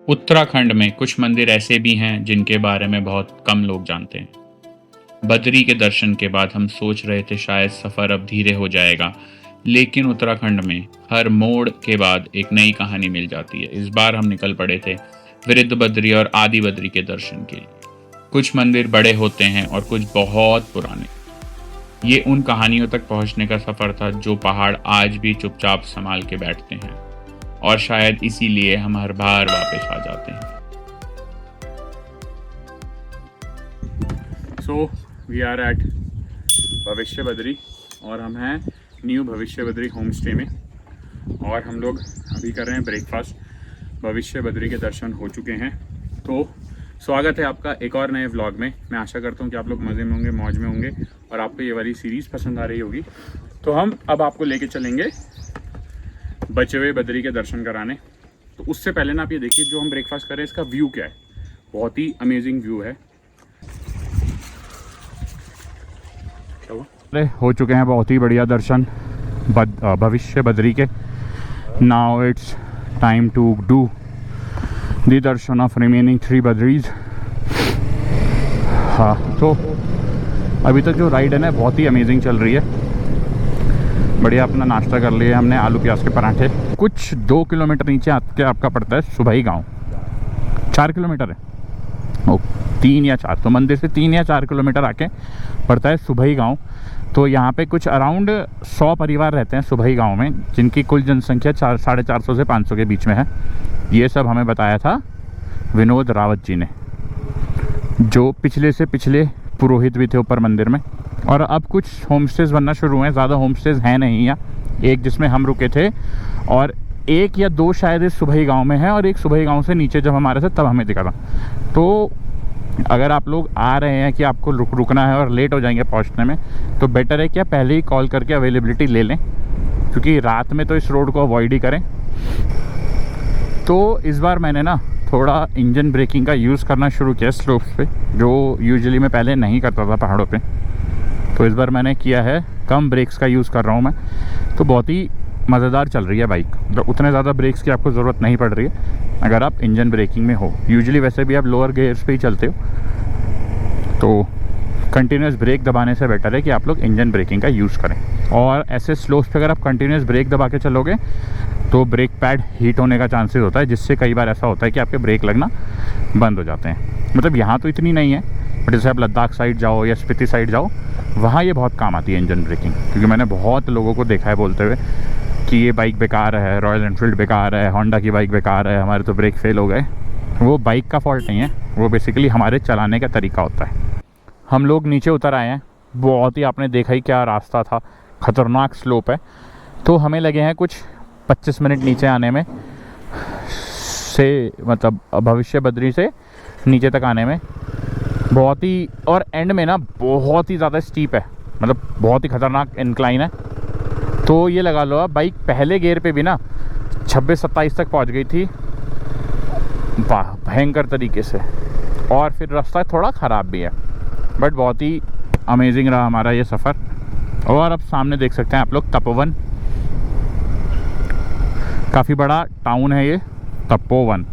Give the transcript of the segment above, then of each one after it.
उत्तराखंड में कुछ मंदिर ऐसे भी हैं जिनके बारे में बहुत कम लोग जानते हैं। बद्री के दर्शन के बाद हम सोच रहे थे शायद सफ़र अब धीरे हो जाएगा, लेकिन उत्तराखंड में हर मोड़ के बाद एक नई कहानी मिल जाती है। इस बार हम निकल पड़े थे वृद्ध बद्री और आदि बद्री के दर्शन के लिए। कुछ मंदिर बड़े होते हैं और कुछ बहुत पुराने। ये उन कहानियों तक पहुंचने का सफ़र था जो पहाड़ आज भी चुपचाप संभाल के बैठते हैं, और शायद इसीलिए हम हर बार वापस आ जाते हैं। सो वी आर एट भविष्य बद्री और हम हैं न्यू भविष्य बद्री होम स्टे में, और हम लोग अभी कर रहे हैं ब्रेकफास्ट। भविष्य बद्री के दर्शन हो चुके हैं, तो स्वागत है आपका एक और नए व्लॉग में। मैं आशा करता हूँ कि आप लोग मज़े में होंगे, मौज में होंगे और आपको ये वाली सीरीज़ पसंद आ रही होगी। तो हम अब आपको लेके चलेंगे बचे हुए बद्री के दर्शन कराने। तो उससे पहले ना आप ये देखिए जो हम ब्रेकफास्ट कर रहे हैं इसका व्यू क्या है। बहुत ही अमेजिंग व्यू है। हो चुके हैं बहुत ही बढ़िया दर्शन भविष्य बद्री के। Now it's time to do the darshan of remaining 3 Badris. हाँ, तो अभी तक जो राइड है ना बहुत ही अमेजिंग चल रही है। बढ़िया अपना नाश्ता कर लिया हमने, आलू प्याज के पराठे। कुछ 2 किलोमीटर नीचे आके आपका पड़ता है सुबही गांव। 4 किलोमीटर है, ओ 3 या 4, तो मंदिर से 3 या 4 किलोमीटर आके पड़ता है सुबही गांव। तो यहाँ पे कुछ अराउंड 100 परिवार रहते हैं सुबही गांव में, जिनकी कुल जनसंख्या 450 से 500 के बीच में है। ये सब हमें बताया था विनोद रावत जी ने, जो पिछले से पिछले पुरोहित भी थे ऊपर मंदिर में। और अब कुछ होम स्टेज बनना शुरू हुए हैं। ज़्यादा होम स्टेज हैं नहीं यहाँ, एक जिसमें हम रुके थे और 1 या 2 शायद इस सुबही गांव में है, और एक सुबही गांव से नीचे जब हमारे थे तब हमें दिखा था। तो अगर आप लोग आ रहे हैं कि आपको रुकना है और लेट हो जाएंगे पहुंचने में, तो बेटर है कि आप पहले ही कॉल करके अवेलेबिलिटी ले लें, क्योंकि रात में तो इस रोड को अवॉइड ही करें। तो इस बार मैंने ना थोड़ा इंजन ब्रेकिंग का यूज़ करना शुरू किया स्लोप्स पे, जो यूजुअली मैं पहले नहीं करता था पहाड़ों पे। तो इस बार मैंने किया है, कम ब्रेक्स का यूज़ कर रहा हूँ मैं। तो बहुत ही मज़ेदार चल रही है बाइक, मतलब उतने ज़्यादा ब्रेक्स की आपको ज़रूरत नहीं पड़ रही है अगर आप इंजन ब्रेकिंग में हो। यूजुअली वैसे भी आप लोअर गियर्स पे ही चलते हो, तो कंटिन्यूस ब्रेक दबाने से बेटर है कि आप लोग इंजन ब्रेकिंग का यूज़ करें। और ऐसे स्लोप्स पे अगर आप कंटिन्यूस ब्रेक दबा के चलोगे तो ब्रेक पैड हीट होने का चांसेस होता है, जिससे कई बार ऐसा होता है कि आपके ब्रेक लगना बंद हो जाते हैं। मतलब यहाँ तो इतनी नहीं है, बट जैसे आप लद्दाख साइड जाओ या स्पीति साइड जाओ, वहाँ ये बहुत काम आती है इंजन ब्रेकिंग। क्योंकि मैंने बहुत लोगों को देखा है बोलते हुए कि ये बाइक बेकार है, रॉयल एनफील्ड बेकार है, होंडा की बाइक बेकार है, हमारे तो ब्रेक फेल हो गए। वो बाइक का फॉल्ट नहीं है, वो बेसिकली हमारे चलाने का तरीका होता है। हम लोग नीचे उतर आए हैं। बहुत ही आपने देखा ही क्या रास्ता था, ख़तरनाक स्लोप है। तो हमें लगे हैं कुछ 25 मिनट नीचे आने में से, मतलब भविष्य बद्री से नीचे तक आने में। बहुत ही, और एंड में ना बहुत ही ज़्यादा स्टीप है, मतलब बहुत ही ख़तरनाक इंक्लाइन है। तो ये लगा लो आप, बाइक पहले गियर पे भी ना 26-27 तक पहुंच गई थी, वाह भयंकर तरीके से। और फिर रास्ता थोड़ा ख़राब भी है, बट बहुत ही अमेजिंग रहा हमारा ये सफ़र। और अब सामने देख सकते हैं आप लोग तपोवन, काफ़ी बड़ा टाउन है ये तपोवन।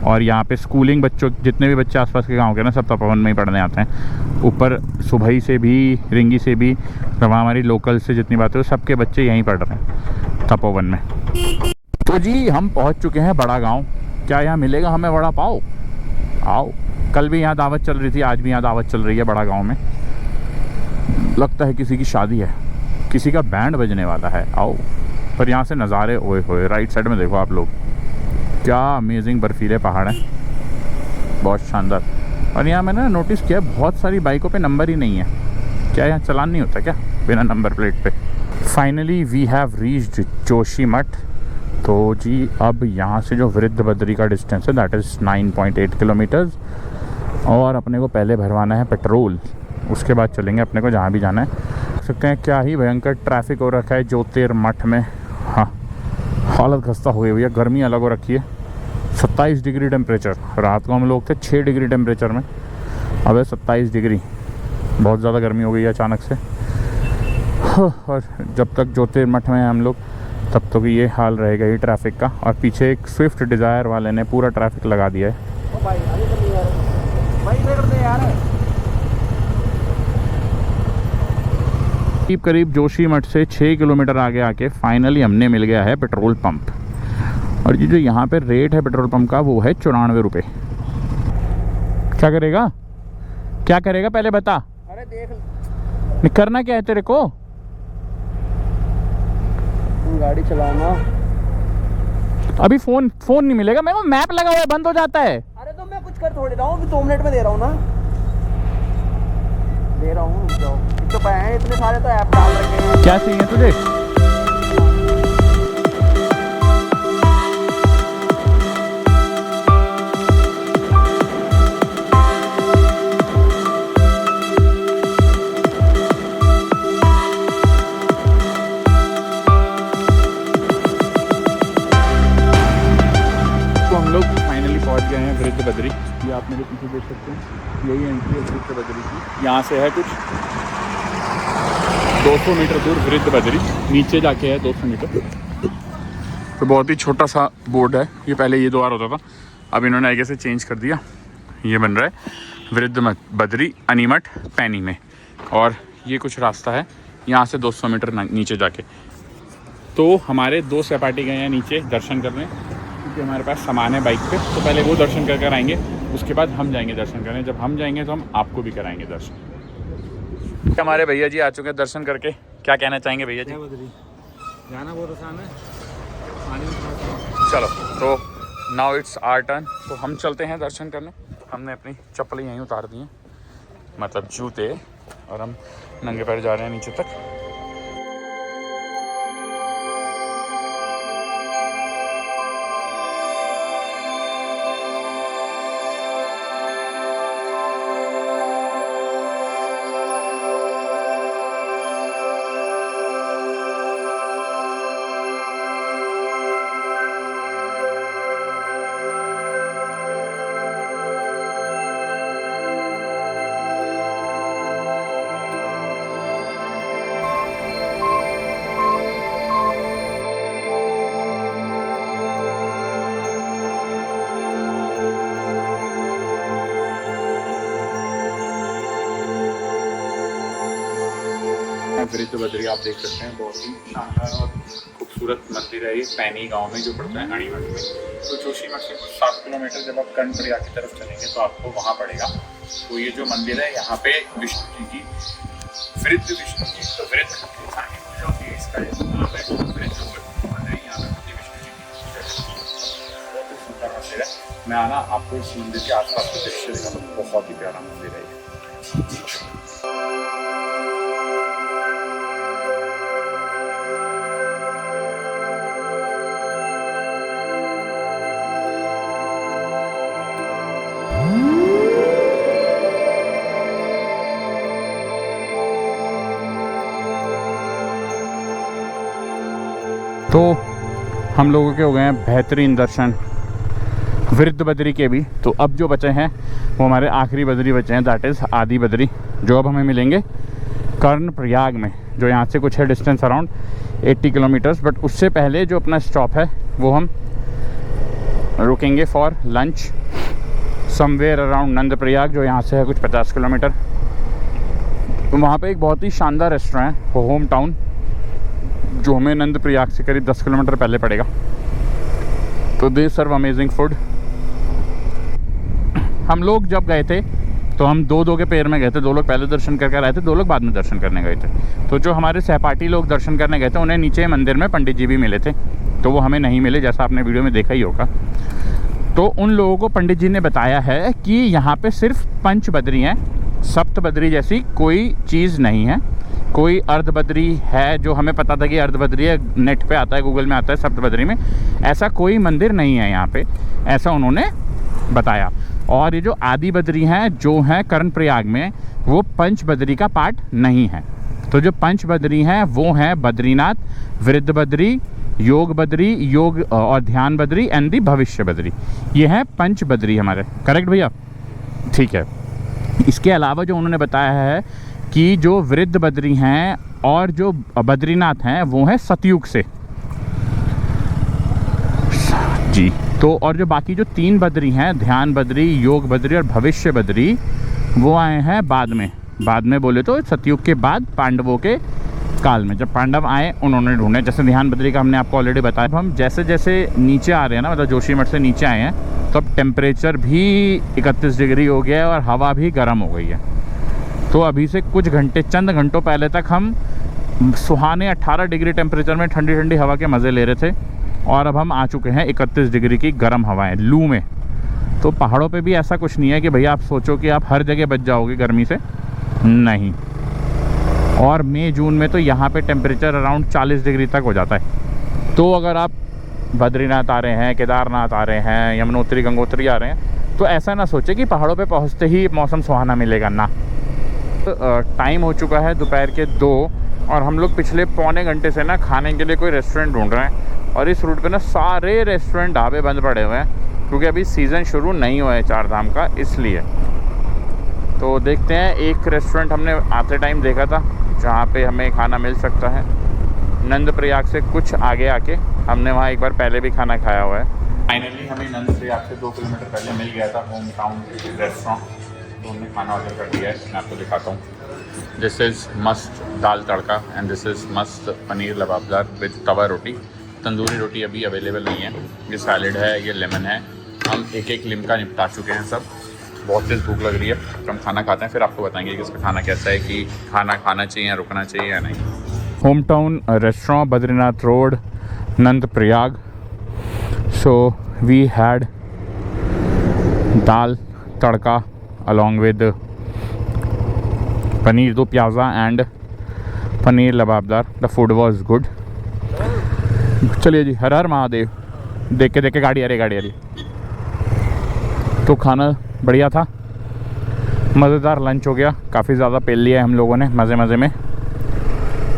और यहाँ पे स्कूलिंग बच्चों, जितने भी बच्चे आसपास के गांव के ना, सब तपोवन में ही पढ़ने आते हैं। ऊपर सुबही से भी, रिंगी से भी, वहाँ हमारी लोकल से जितनी बातें हो, सबके बच्चे यहीं पढ़ रहे हैं तपोवन में। तो जी हम पहुँच चुके हैं बड़ा गांव। क्या यहाँ मिलेगा हमें वड़ा पाव? आओ। कल भी यहाँ दावत चल रही थी, आज भी यहाँ दावत चल रही है बड़ा गाँव में। लगता है किसी की शादी है, किसी का बैंड बजने वाला है। आओ। पर यहाँ से नज़ारे ओए होए, राइट साइड में देखो आप लोग, क्या अमेजिंग बर्फीले पहाड़ हैं, बहुत शानदार। और यहाँ मैंने नोटिस किया बहुत सारी बाइकों पे नंबर ही नहीं है। क्या यहाँ चलान नहीं होता क्या बिना नंबर प्लेट पे? Finally we have reached Joshimath. तो जी अब यहाँ से जो वृद्ध बद्री का डिस्टेंस है दैट इज़ 9.8 किलोमीटर्स। और अपने को पहले भरवाना है पेट्रोल, उसके बाद चलेंगे अपने को जहाँ भी जाना है। देख सकते हैं क्या ही भयंकर ट्रैफिक हो रखा है ज्योतिर्मठ में। हाँ, हालत खस्ता हुई हुई है, गर्मी अलग हो रखी है। 27 डिग्री टेम्परेचर, रात को हम लोग थे 6 डिग्री टेम्परेचर में, अब है 27 डिग्री। बहुत ज़्यादा गर्मी हो गई है अचानक से। और जब तक ज्योतिर्मठ में हम लोग तब तो ये हाल रहेगा ही ट्रैफिक का। और पीछे एक स्विफ्ट डिज़ायर वाले ने पूरा ट्रैफिक लगा दिया है। करीब जोशीमठ से 6 किलोमीटर आगे आके फाइनली हमने मिल गया है पेट्रोल पंप। और ये जो यहाँ पे रेट है पेट्रोल पंप का वो है 94 रुपये। क्या करेगा, क्या करेगा पहले बता। अरे देख करना क्या है तेरे को, गाड़ी चलाना। अभी फोन नहीं मिलेगा मेरे को, मैप लगा हुआ है बंद हो जाता है। अरे तो मैं कुछ कर थोड़ी रहा हूँ, 2 मिनट में दे रहा हूँ ना, दे रहा हूँ। जाओ, तो हैं इतने सारे तो ऐप डाल रखे हैं। क्या चाहिए तुझे? पहुंच गए हैं वृद्ध बद्री। ये आप मेरे पीछे देख सकते हैं, यही एंट्री है वृद्ध बद्री की। यहाँ से है कुछ 200 मीटर दूर वृद्ध बद्री, नीचे जाके है 200 मीटर। तो बहुत ही छोटा सा बोर्ड है ये, पहले ये द्वार होता था, अब इन्होंने आगे से चेंज कर दिया। ये बन रहा है वृद्ध बद्री अनीमठ पैनी में। और ये कुछ रास्ता है यहाँ से 200 मीटर नीचे जाके। तो हमारे 2 सहपाठी गए हैं नीचे दर्शन करने, क्योंकि हमारे पास सामान है बाइक पे। तो पहले वो दर्शन कर आएंगे, उसके बाद हम जाएंगे दर्शन करने। जब हम जाएंगे तो हम आपको भी कराएंगे दर्शन। हमारे भैया जी आ चुके हैं दर्शन करके, क्या कहना चाहेंगे भैया जी? जाना बहुत आसान है, चलो तो नाउ इट्स आवर टर्न। तो हम चलते हैं दर्शन करने। हमने अपनी चप्पलें यहीं उतार दी हैं, मतलब जूते, और हम नंगे पैर जा रहे हैं नीचे तक। वृद्ध बद्री आप देख सकते हैं, बहुत ही शानदार और खूबसूरत मंदिर है ये, पैनी गांव में जो पड़ता है अणीमठ में। तो जोशीमठ से कुछ 7 किलोमीटर जब आप कर्णप्रयाग की तरफ चलेंगे तो आपको वहाँ पड़ेगा। तो ये जो मंदिर है यहाँ पे विष्णु जी की, वृद्ध विष्णु जी, तो वृद्ध जो होती है इसका नाम है वृद्ध मंदिर। यहाँ पे होती विष्णु जी की, बहुत ही सुंदर मंदिर है। मैं आना आपको इस मंदिर के आसपास का दृश्य दिखाऊंगा, बहुत ही प्यारा मंदिर है ये। तो हम लोगों के हो गए हैं बेहतरीन दर्शन वृद्ध बद्री के भी। तो अब जो बचे हैं वो हमारे आखिरी बद्री बचे हैं, दैट इज़ आदि बद्री, जो अब हमें मिलेंगे कर्णप्रयाग में, जो यहाँ से कुछ है डिस्टेंस अराउंड 80 किलोमीटर्स। बट उससे पहले जो अपना स्टॉप है वो हम रुकेंगे for lunch somewhere around Nandprayag, जो यहाँ से है कुछ 50 किलोमीटर। तो वहाँ पे एक बहुत ही शानदार रेस्टोरेंट है होम टाउन, जो हमें नंदप्रयाग से करीब 10 किलोमीटर पहले पड़ेगा। तो दे सर्व अमेजिंग फूड। हम लोग जब गए थे तो हम दो के पेयर में गए थे, 2 लोग पहले दर्शन करके आए थे, 2 लोग बाद में दर्शन करने गए थे। तो जो हमारे सहपाठी लोग दर्शन करने गए थे उन्हें नीचे मंदिर में पंडित जी भी मिले थे, तो वो हमें नहीं मिले, जैसा आपने वीडियो में देखा ही होगा। तो उन लोगों को पंडित जी ने बताया है कि यहाँ पे सिर्फ 5 बद्री हैं, सप्त बद्री जैसी कोई चीज़ नहीं है। कोई अर्ध बद्री है, जो हमें पता था कि अर्ध बद्री है, नेट पे आता है, गूगल में आता है सप्त बद्री में, ऐसा कोई मंदिर नहीं है यहाँ पे, ऐसा उन्होंने बताया। और ये जो आदि बद्री हैं जो हैं कर्णप्रयाग में, वो पंच बद्री का पार्ट नहीं है। तो जो पंच बद्री हैं वो हैं बद्रीनाथ, वृद्ध बद्री, योग बद्री, योग और ध्यान बद्री एंड दी भविष्य बद्री। ये हैं पंच बद्री हमारे, करेक्ट भैया? ठीक है। इसके अलावा जो उन्होंने बताया है कि जो वृद्ध बद्री हैं और जो बद्रीनाथ हैं वो हैं सतयुग से। जी। तो और जो बाकी जो 3 बद्री हैं, ध्यान बद्री, योग बद्री और भविष्य बद्री, वो आए हैं बाद में बोले तो सतयुग के बाद, पांडवों के काल में, जब पांडव आए उन्होंने ढूंढे। जैसे ध्यान बद्री का हमने आपको ऑलरेडी बताया। अब हम जैसे जैसे नीचे आ रहे हैं ना, मतलब जोशीमठ से नीचे आए हैं, तो अब टेम्परेचर भी 31 डिग्री हो गया है और हवा भी गर्म हो गई है। तो अभी से कुछ घंटे, चंद घंटों पहले तक हम सुहाने 18 डिग्री टेम्परेचर में ठंडी ठंडी हवा के मज़े ले रहे थे, और अब हम आ चुके हैं 31 डिग्री की गर्म हवाएं, लू में। तो पहाड़ों पे भी ऐसा कुछ नहीं है कि भैया आप सोचो कि आप हर जगह बच जाओगे गर्मी से, नहीं। और मई जून में तो यहाँ पे टेम्परेचर अराउंड 40 डिग्री तक हो जाता है। तो अगर आप बद्रीनाथ आ रहे हैं, केदारनाथ आ रहे हैं, यमुनोत्री गंगोत्री आ रहे हैं, तो ऐसा ना सोचे कि पहाड़ों पे पहुँचते ही मौसम सुहाना मिलेगा ना। टाइम हो चुका है दोपहर के 2, और हम लोग पिछले पौने घंटे से ना खाने के लिए कोई रेस्टोरेंट ढूंढ रहे हैं, और इस रूट पे ना सारे रेस्टोरेंट ढाबे बंद पड़े हुए हैं, क्योंकि अभी सीज़न शुरू नहीं हुआ है 4 धाम का, इसलिए। तो देखते हैं, एक रेस्टोरेंट हमने आते टाइम देखा था जहाँ पे हमें खाना मिल सकता है, नंदप्रयाग से कुछ आगे आके। हमने वहाँ एक बार पहले भी खाना खाया हुआ है। फाइनली हमें नंदप्रयाग से 2 किलोमीटर पहले मिल गया था होम टाउन रेस्टोरेंट, तो हमने खाना ऑर्डर कर दिया है। मैं आपको दिखाता हूँ। दिस इज़ मस्त दाल तड़का एंड दिस इज़ मस्त पनीर लबाबदार विद तवा रोटी। तंदूरी रोटी अभी अवेलेबल नहीं है। ये सैलड है, ये लेमन है। हम एक लिमका निपटा चुके हैं सब। बहुत तेज़ भूख लग रही है, तो हम खाना खाते हैं, फिर आपको बताएंगे कि इसका खाना कैसा है, कि खाना खाना चाहिए या रुकना चाहिए या नहीं। Hometown restaurant, Badrinath road, Nandprayag. So we had dal tadka along with paneer do pyaza and paneer lababdar. The food was good. चलिए जी, हर हर महादेव। देख के गाड़ी आ रही। तो खाना बढ़िया था, मज़ेदार लंच हो गया। काफ़ी ज़्यादा पेल लिया है हम लोगों ने मज़े में,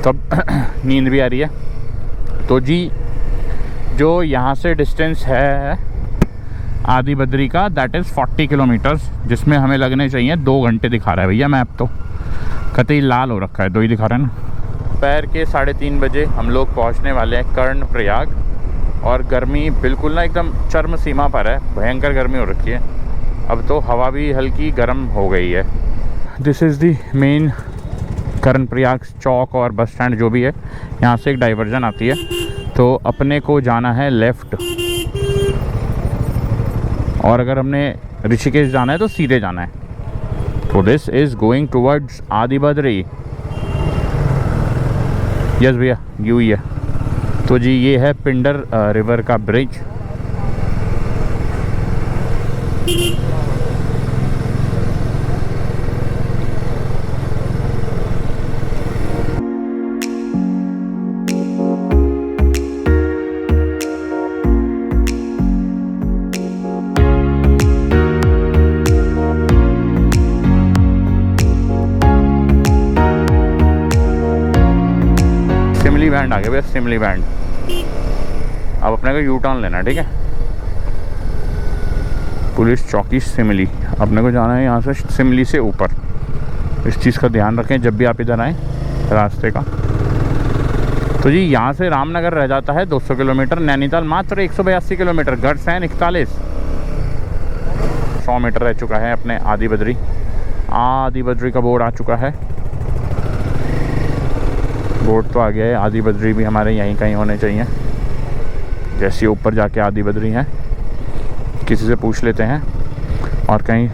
तब नींद भी आ रही है। तो जी, जो यहाँ से डिस्टेंस है आदि बद्री का, दैट इज़ 40 किलोमीटर्स, जिसमें हमें लगने चाहिए 2 घंटे दिखा रहा है भैया मैप तो। कतई लाल हो रखा है, 2 ही दिखा रहा है ना। दोपहर के 3:30 बजे हम लोग पहुंचने वाले हैं कर्णप्रयाग, और गर्मी बिल्कुल ना एकदम चरम सीमा पर है, भयंकर गर्मी हो रखी है। अब तो हवा भी हल्की गर्म हो गई है। This is the main Karnaprayag चौक और बस स्टैंड जो भी है। यहाँ से एक डाइवर्जन आती है, तो अपने को जाना है लेफ़्ट, और अगर हमने ऋषिकेश जाना है तो सीधे जाना है। तो दिस इज़ गोइंग टूवर्ड्स आदि बद्री। यस भैया, यू ही है। तो जी, ये है पिंडर रिवर का ब्रिज। सिमली बैंड आ गया भैया, सिमली बैंड। अब अपने को यू टर्न लेना है, ठीक है। पुलिस चौकी सिमली, अपने को जाना है यहाँ से सिमली से ऊपर। इस चीज़ का ध्यान रखें जब भी आप इधर आएँ रास्ते का। तो जी, यहाँ से रामनगर रह जाता है 200 किलोमीटर, नैनीताल मात्र 182 किलोमीटर, गढ़सैन 41। 100 मीटर रह चुका है अपने आदि बद्री। आदि बद्री का बोर्ड आ चुका है, बोर्ड तो आ गया है। आदि बद्री भी हमारे यहीं कहीं होने चाहिए। जैसे ऊपर जाके आदि बद्री हैं, किसी से पूछ लेते हैं, और कहीं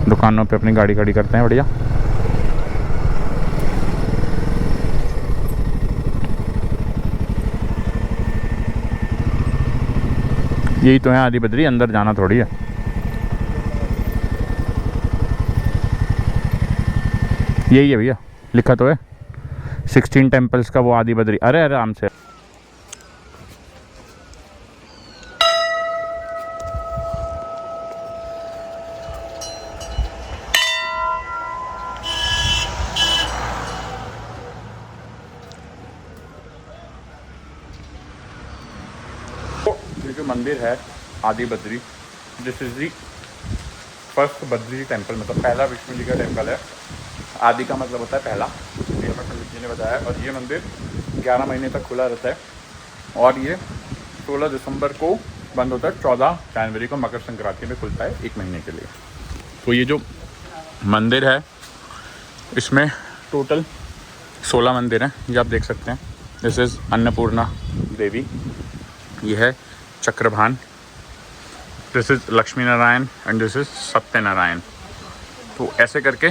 दुकानों पे अपनी गाड़ी खड़ी करते हैं। बढ़िया। यही तो है आदि बद्री, अंदर जाना थोड़ी है। यही है भैया, लिखा तो है 16 टेम्पल्स का वो आदि बद्री। अरे आराम से। ये जो मंदिर है आदि Badri, this is the first Badri temple, मतलब पहला विष्णु जी का टेम्पल है। आदि का मतलब होता है पहला, ये हमें पंडित जी ने बताया। और ये मंदिर 11 महीने तक खुला रहता है, और ये 16 दिसंबर को बंद होता है 14 जनवरी को, मकर संक्रांति में खुलता है 1 महीने के लिए। तो ये जो मंदिर है इसमें टोटल 16 मंदिर हैं, ये आप देख सकते हैं। दिस इज़ अन्नपूर्णा देवी, ये है Chakrabhan, this is Lakshmi Narayan and this is Satyanarayan. तो ऐसे करके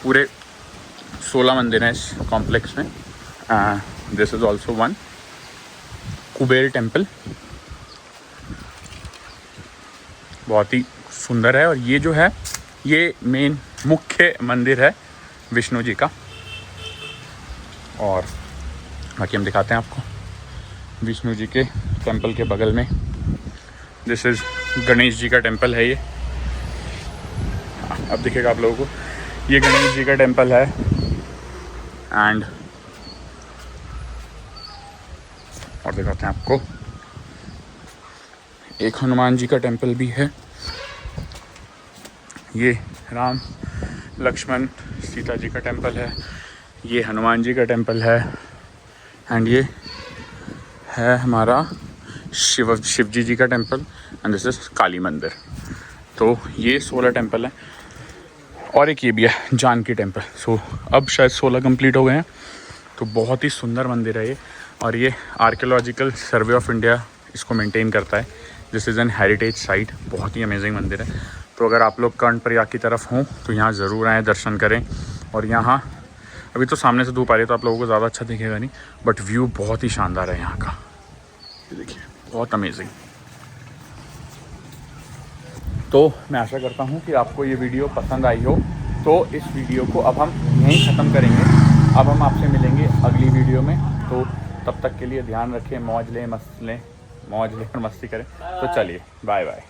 पूरे 16 मंदिर हैं इस कॉम्प्लेक्स में। This is also one Kuber temple, बहुत ही सुंदर है। और ये जो है ये मेन मुख्य मंदिर है विष्णु जी का। और बाकी हम दिखाते हैं आपको विष्णु जी के टेंपल के बगल में दिस इज़ गणेश जी का टेंपल है। ये अब दिखेगा आप लोगों को, ये गणेश जी का टेंपल है। एंड और दिखाते हैं आपको, एक हनुमान जी का टेंपल भी है। ये राम लक्ष्मण सीता जी का टेंपल है, ये हनुमान जी का टेंपल है। एंड ये है हमारा शिव जी का टेंपल एंड दिस इज काली मंदिर। तो ये 16 टेंपल हैं। और एक ये भी है जानकी टेंपल। सो अब शायद 16 कंप्लीट हो गए हैं। तो बहुत ही सुंदर मंदिर है ये, और ये आर्कियोलॉजिकल सर्वे ऑफ इंडिया इसको मेंटेन करता है। This is an heritage site, बहुत ही अमेजिंग मंदिर है। तो अगर आप लोग कर्णप्रयाग की तरफ हों तो यहाँ ज़रूर आएँ, दर्शन करें। और यहाँ अभी तो सामने से धूप आ रही है तो आप लोगों को ज़्यादा अच्छा दिखेगा नहीं, बट व्यू बहुत ही शानदार है यहाँ का। ये देखिए, बहुत अमेजिंग। तो मैं आशा करता हूँ कि आपको ये वीडियो पसंद आई हो। तो इस वीडियो को अब हम यहीं ख़त्म करेंगे। अब हम आपसे मिलेंगे अगली वीडियो में। तो तब तक के लिए ध्यान रखें, मौज लें, मस्त लें, मौज लें और मस्ती करें। तो चलिए, बाय बाय।